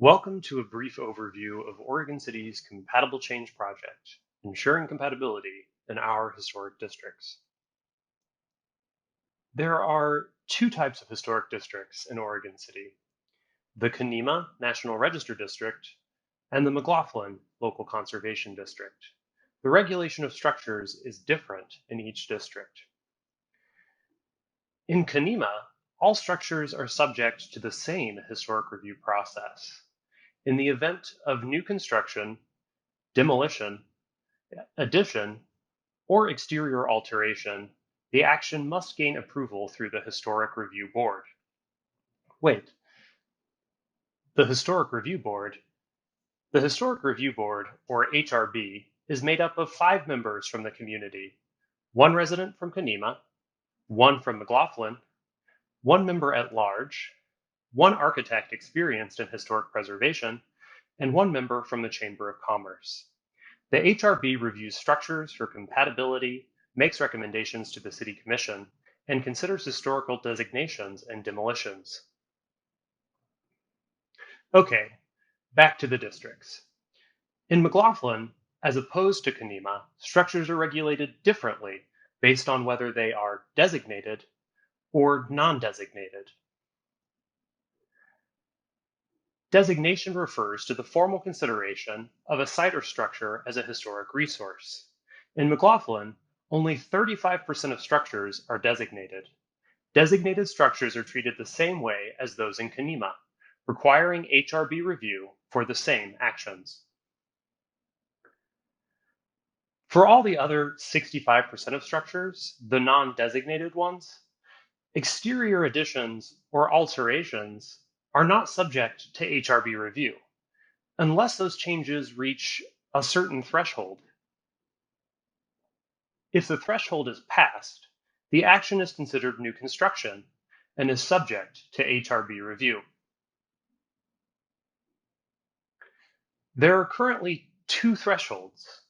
Welcome to a brief overview of Oregon City's Compatible Change Project, ensuring compatibility in our historic districts. There are two types of historic districts in Oregon City: the Canemah National Register District and the McLoughlin Local Conservation District. The regulation of structures is different in each district. In Canemah, all structures are subject to the same historic review process. In the event of new construction, demolition, addition, or exterior alteration, the action must gain approval through the Historic Review Board. Wait, the Historic Review Board? The Historic Review Board, or HRB, is made up of 5 members from the community: 1 resident from Canemah, 1 from McLoughlin, 1 member at large, 1 architect experienced in historic preservation, and 1 member from the Chamber of Commerce. The HRB reviews structures for compatibility, makes recommendations to the City Commission, and considers historical designations and demolitions. Okay, back to the districts. In McLoughlin, as opposed to Canemah, structures are regulated differently based on whether they are designated or non-designated. Designation refers to the formal consideration of a site or structure as a historic resource. In McLoughlin, only 35% of structures are designated. Designated structures are treated the same way as those in Canemah, requiring HRB review for the same actions. For all the other 65% of structures, the non-designated ones, exterior additions or alterations are not subject to HRB review, unless those changes reach a certain threshold. If the threshold is passed, the action is considered new construction and is subject to HRB review. There are currently 2 thresholds.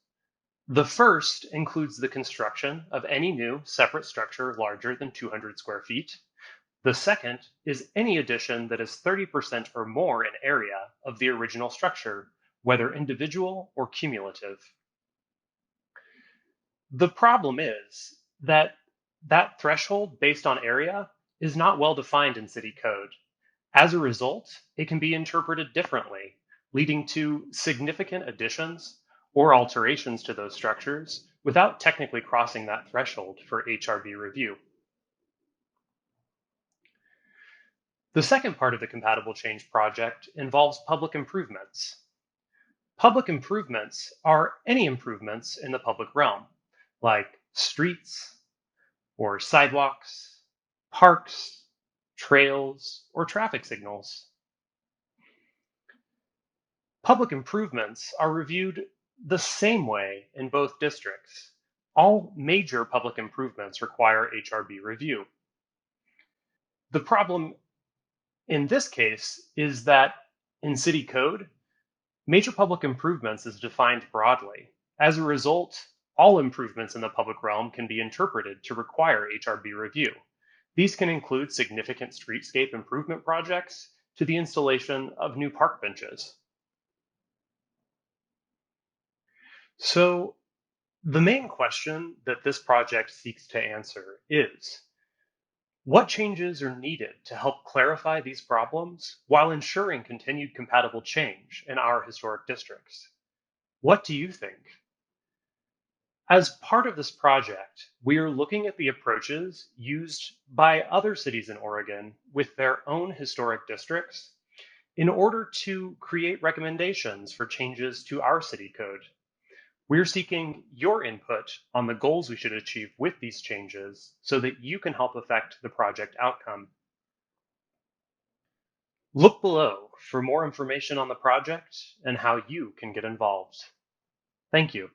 The first includes the construction of any new separate structure larger than 200 square feet. The second is any addition that is 30% or more in area of the original structure, whether individual or cumulative. The problem is that threshold based on area is not well defined in city code. As a result, it can be interpreted differently, leading to significant additions or alterations to those structures without technically crossing that threshold for HRB review. The second part of the Compatible Change project involves public improvements. Public improvements are any improvements in the public realm, like streets or sidewalks, parks, trails, or traffic signals. Public improvements are reviewed the same way in both districts. All major public improvements require HRB review. The problem in this case is that in city code, major public improvements is defined broadly. As a result, all improvements in the public realm can be interpreted to require HRB review. These can include significant streetscape improvement projects to the installation of new park benches. So, the main question that this project seeks to answer is: what changes are needed to help clarify these problems while ensuring continued compatible change in our historic districts? What do you think? As part of this project, we are looking at the approaches used by other cities in Oregon with their own historic districts in order to create recommendations for changes to our city code. We're seeking your input on the goals we should achieve with these changes so that you can help affect the project outcome. Look below for more information on the project and how you can get involved. Thank you.